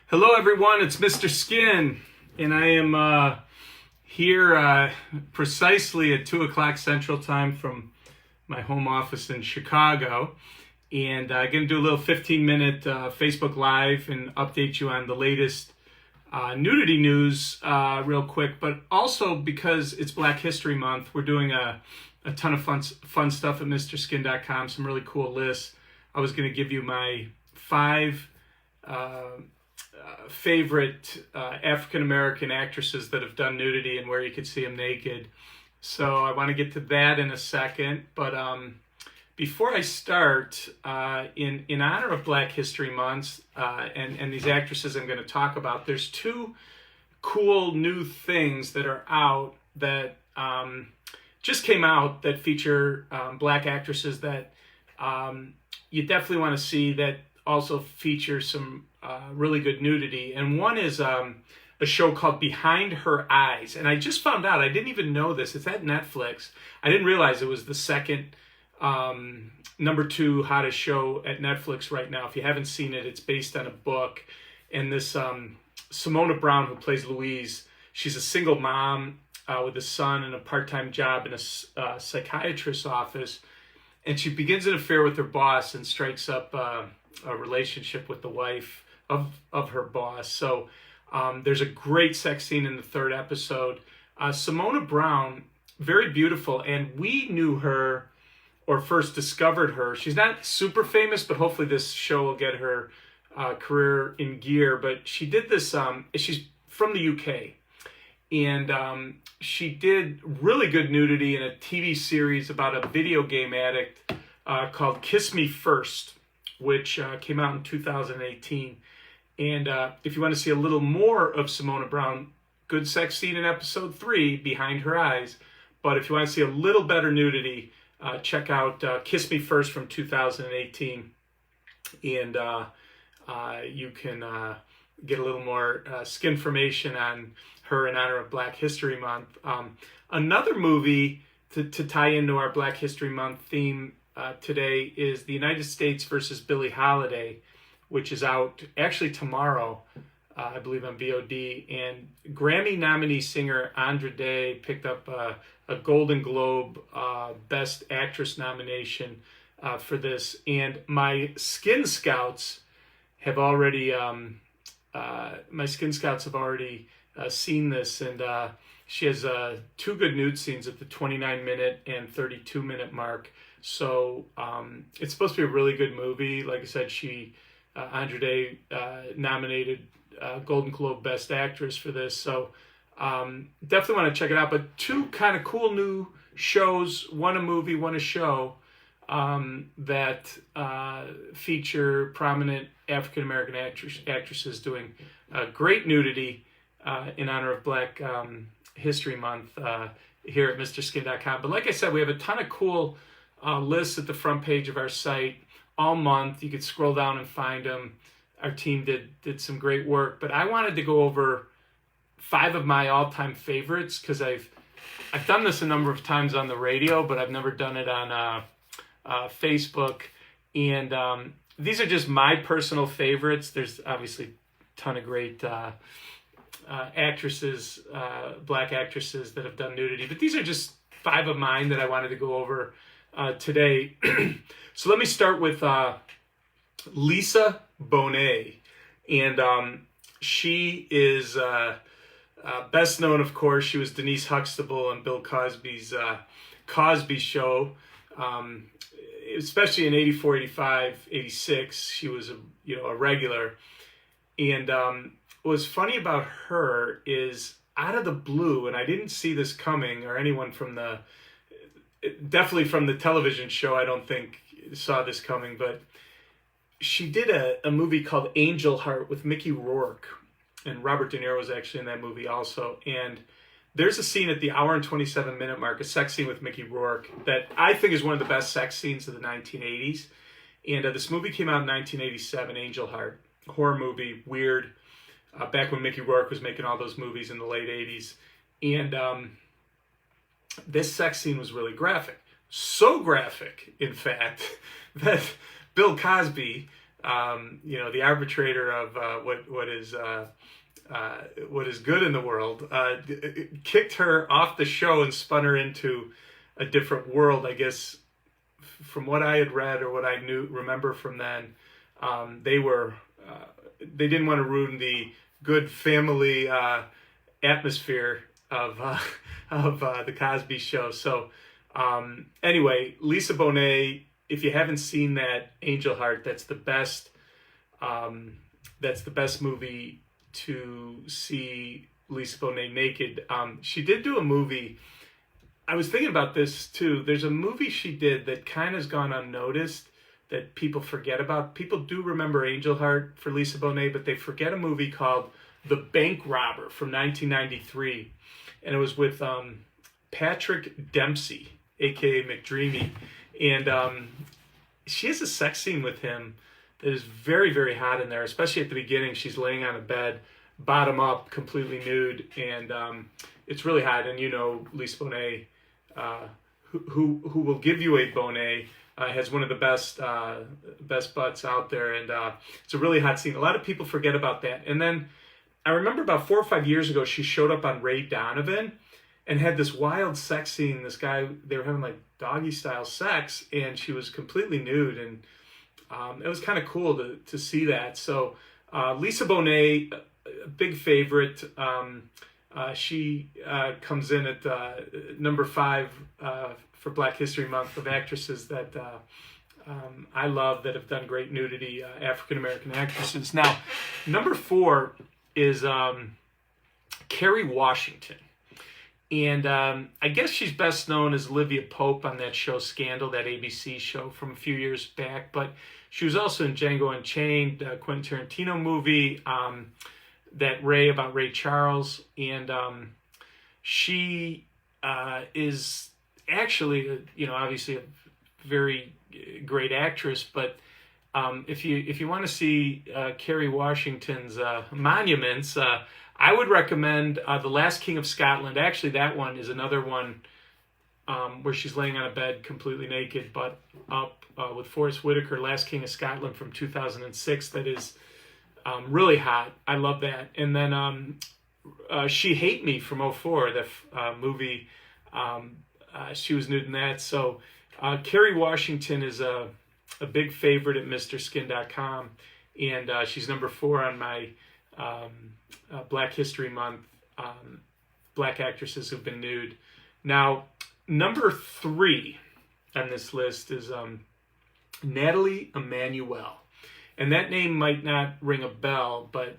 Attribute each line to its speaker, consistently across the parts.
Speaker 1: Hello everyone, it's Mr. Skin, and I am here precisely at 2 o'clock Central Time from my home office in Chicago, and I'm going to do a little 15-minute Facebook Live and update you on the latest nudity news real quick, but also because it's Black History Month, we're doing a ton of fun stuff at MrSkin.com, some really cool lists. I was going to give you my 5 favorite African-American actresses that have done nudity and where you could see them naked. So I want to get to that in a second. But before I start, in honor of Black History Month and these actresses I'm going to talk about, there's 2 cool new things that are out that just came out that feature Black actresses that you definitely want to see, that also feature some really good nudity. And one is a show called Behind Her Eyes. And I just found out, I didn't even know this, it's at Netflix. I didn't realize it was the second number 2 hottest show at Netflix right now. If you haven't seen it, it's based on a book. And this Simone Brown, who plays Louise, she's a single mom with a son and a part-time job in a psychiatrist's office. And she begins an affair with her boss and strikes up a relationship with the wife of her boss. So there's a great sex scene in the 3rd episode. Simone Brown, very beautiful, and we knew her or first discovered her. She's not super famous, but hopefully this show will get her career in gear. But she did this, she's from the UK, and she did really good nudity in a TV series about a video game addict called Kiss Me First, which came out in 2018. And if you want to see a little more of Simone Brown, good sex scene in episode 3, Behind Her Eyes. But if you want to see a little better nudity, check out Kiss Me First from 2018. And you can get a little more skinformation on her in honor of Black History Month. Another movie to tie into our Black History Month theme today is The United States versus Billie Holiday, which is out actually tomorrow, I believe on VOD. And Grammy nominee singer Andra Day picked up a Golden Globe Best Actress nomination for this. And my Skin Scouts have already seen this, and she has 2 good nude scenes at the 29-minute and 32-minute mark. So it's supposed to be a really good movie. Like I said, Andra Day nominated Golden Globe Best Actress for this. So definitely want to check it out. But 2 kind of cool new shows, one a movie, one a show, that feature prominent African-American actresses doing great nudity in honor of Black History Month here at MrSkin.com. But like I said, we have a ton of cool lists at the front page of our site all month. You could scroll down and find them. Our team did some great work. But I wanted to go over 5 of my all-time favorites, because I've done this a number of times on the radio, but I've never done it on Facebook. And these are just my personal favorites. There's obviously a ton of great actresses, Black actresses that have done nudity, but these are just 5 of mine that I wanted to go over today. So let me start with Lisa Bonet. And she is best known, of course, she was Denise Huxtable on Bill Cosby's Cosby Show. Especially in 84, 85, 86, she was a regular. And what's funny about her is, out of the blue, and I didn't see this coming, or anyone definitely from the television show, I don't think saw this coming, but she did a movie called Angel Heart with Mickey Rourke, and Robert De Niro was actually in that movie also. And there's a scene at the hour and 27-minute mark, a sex scene with Mickey Rourke, that I think is one of the best sex scenes of the 1980s. And this movie came out in 1987, Angel Heart, a horror movie, weird, back when Mickey Rourke was making all those movies in the late 80s. And this sex scene was really graphic. So graphic, in fact, that Bill Cosby the arbitrator of what is good in the world, kicked her off the show and spun her into a different world. I guess from what I had read or what I remember from then, they didn't want to ruin the good family atmosphere of the Cosby Show. So anyway, Lisa Bonet, if you haven't seen that Angel Heart, that's the best movie to see Lisa Bonet naked. She did do a movie. I was thinking about this too. There's a movie she did that kind of has gone unnoticed that people forget about. People do remember Angel Heart for Lisa Bonet, but they forget a movie called The Bank Robber from 1993. And it was with Patrick Dempsey, a.k.a. McDreamy. And she has a sex scene with him that is very, very hot in there, especially at the beginning. She's laying on a bed, bottom up, completely nude. And it's really hot. And Lisa Bonet, who will give you a Bonet, has one of the best butts out there. And it's a really hot scene. A lot of people forget about that. And then I remember about 4 or 5 years ago, she showed up on Ray Donovan and had this wild sex scene. This guy, they were having like doggy style sex, and she was completely nude, and it was kind of cool to see that. So Lisa Bonet, a big favorite. She comes in at number 5 for Black History Month of actresses that I love that have done great nudity, African American actresses. Now, number 4 is Kerry Washington. And I guess she's best known as Olivia Pope on that show Scandal, that ABC show from a few years back. But she was also in Django Unchained, Quentin Tarantino movie, that about Ray Charles. And she is actually, obviously a very great actress. But if you want to see Kerry Washington's monuments, I would recommend The Last King of Scotland. Actually, that one is another one where she's laying on a bed completely naked, but up with Forrest Whitaker, Last King of Scotland from 2006. That is really hot. I love that. And then She Hate Me from '04, the movie. She was nude in that. So Kerry Washington is a big favorite at MrSkin.com, and she's number 4 on my Black History Month Black actresses who've been nude. Now, number 3 on this list is Natalie Emmanuel. And that name might not ring a bell, but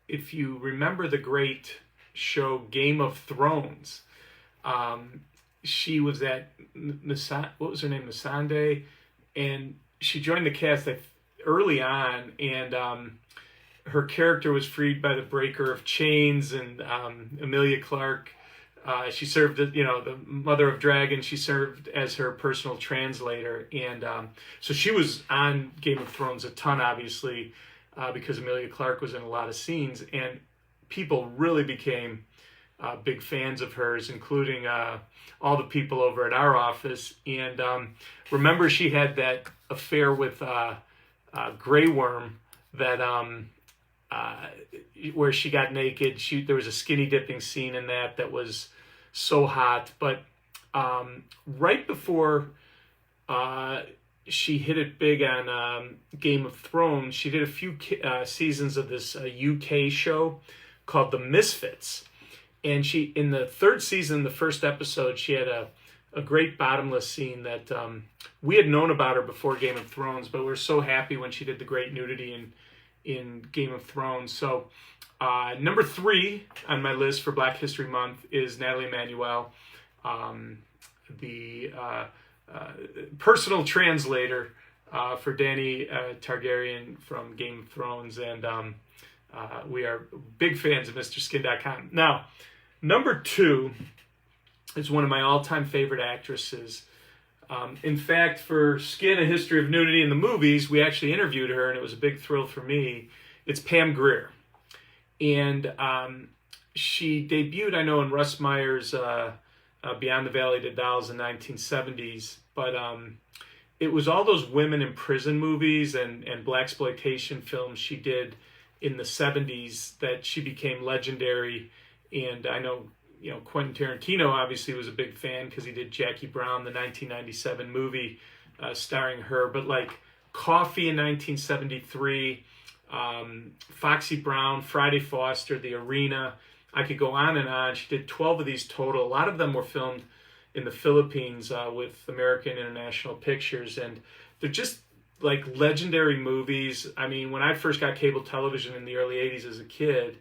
Speaker 1: if you remember the great show Game of Thrones, she was at, what was her name, Missandei? And she joined the cast early on, and her character was freed by the breaker of chains, and Emilia Clarke, she served, the mother of dragons. She served as her personal translator, and so she was on Game of Thrones a ton, obviously, because Emilia Clarke was in a lot of scenes, and people really became big fans of hers, including all the people over at our office. And remember, she had that affair with Grey Worm, that where she got naked. There was a skinny dipping scene in that was so hot. But right before she hit it big on Game of Thrones, she did a few seasons of this UK show called The Misfits. And she, in the 3rd season, the first episode, she had a great bottomless scene that we had known about her before Game of Thrones, but we were so happy when she did the great nudity in Game of Thrones. So number 3 on my list for Black History Month is Natalie Emmanuel, the personal translator for Dany Targaryen from Game of Thrones, and we are big fans of MrSkin.com. Now, number 2 is one of my all-time favorite actresses. In fact, for Skin, A History of Nudity in the Movies, we actually interviewed her, and it was a big thrill for me. It's Pam Grier. And she debuted, I know, in Russ Meyer's Beyond the Valley of Dolls in the 1970s. But it was all those women in prison movies and blaxploitation films she did in the 70s that she became legendary. And I know, Quentin Tarantino obviously was a big fan because he did Jackie Brown, the 1997 movie starring her. But like Coffee in 1973, Foxy Brown, Friday Foster, The Arena, I could go on and on. She did 12 of these total. A lot of them were filmed in the Philippines with American International Pictures, and they're just like legendary movies. I mean, when I first got cable television in the early 80s as a kid,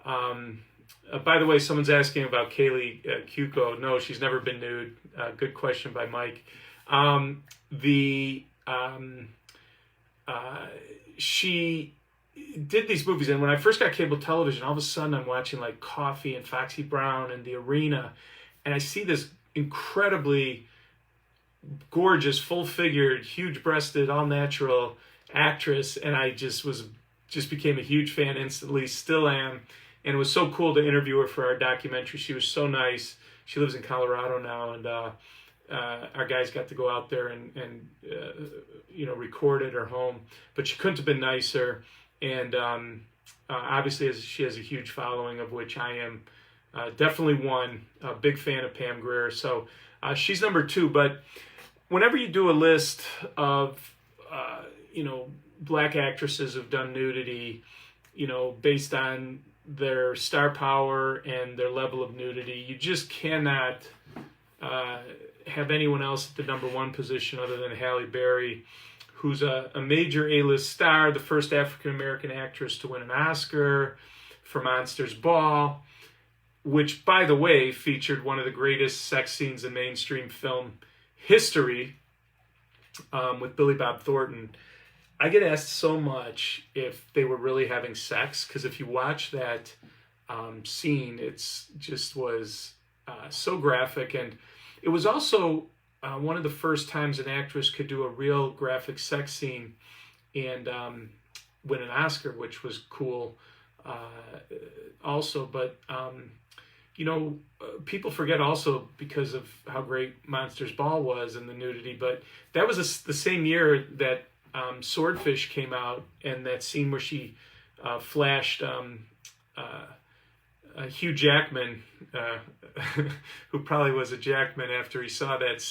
Speaker 1: by the way, someone's asking about Kaylee Cuoco. No, she's never been nude. Good question by Mike. She did these movies, and when I first got cable television, all of a sudden I'm watching like Coffee and Foxy Brown and The Arena, and I see this incredibly gorgeous, full-figured, huge-breasted, all-natural actress, and I just became a huge fan instantly, still am, and it was so cool to interview her for our documentary. She was so nice. She lives in Colorado now, and our guys got to go out there and record at her home, but she couldn't have been nicer, and obviously she has a huge following, of which I am definitely one, a big fan of Pam Grier. So she's number 2. But whenever you do a list of, black actresses who've done nudity, based on their star power and their level of nudity, you just cannot have anyone else at the number 1 position other than Halle Berry, who's a major A-list star, the first African-American actress to win an Oscar for Monsters Ball, which, by the way, featured one of the greatest sex scenes in mainstream film history with Billy Bob Thornton. I get asked so much if they were really having sex, because if you watch that scene, it's just was so graphic. And it was also one of the first times an actress could do a real graphic sex scene and win an Oscar, which was cool also. But people forget also because of how great Monsters Ball was and the nudity, but that was the same year that Swordfish came out, and that scene where she flashed Hugh Jackman, who probably was a Jackman after he saw that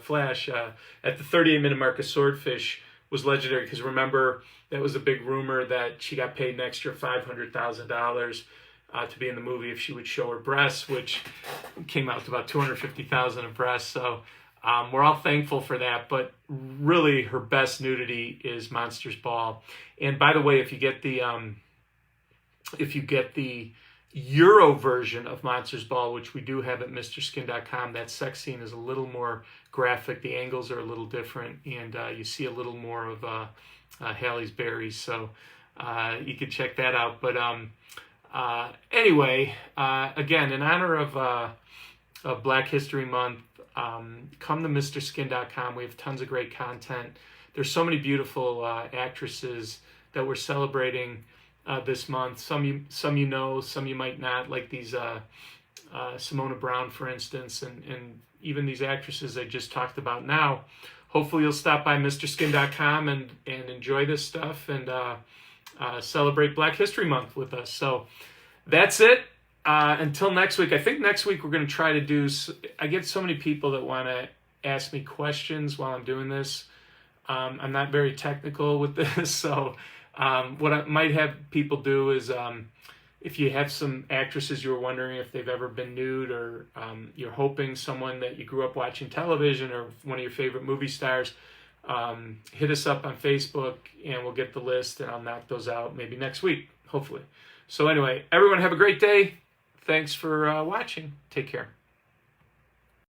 Speaker 1: flash at the 38-minute mark of Swordfish, was legendary, because remember, that was a big rumor that she got paid an extra $500,000 to be in the movie if she would show her breasts, which came out to about $250,000 of breasts. So we're all thankful for that, but really her best nudity is Monsters Ball. And by the way, if you get the Euro version of Monsters Ball, which we do have at MrSkin.com, that sex scene is a little more graphic. The angles are a little different, and you see a little more of Halle Berry. So you can check that out. But anyway, again, in honor of Black History Month, come to MrSkin.com. We have tons of great content. There's so many beautiful actresses that we're celebrating this month. Some you know, some you might not, like these Simone Brown, for instance, and even these actresses I just talked about now. Hopefully you'll stop by MrSkin.com and enjoy this stuff and celebrate Black History Month with us. So that's it. Until next week. I think next week we're going to try to do... I get so many people that want to ask me questions while I'm doing this. I'm not very technical with this, so what I might have people do is if you have some actresses you're wondering if they've ever been nude, or you're hoping someone that you grew up watching television or one of your favorite movie stars, hit us up on Facebook and we'll get the list and I'll knock those out maybe next week, hopefully. So anyway, everyone have a great day. Thanks for watching. Take care.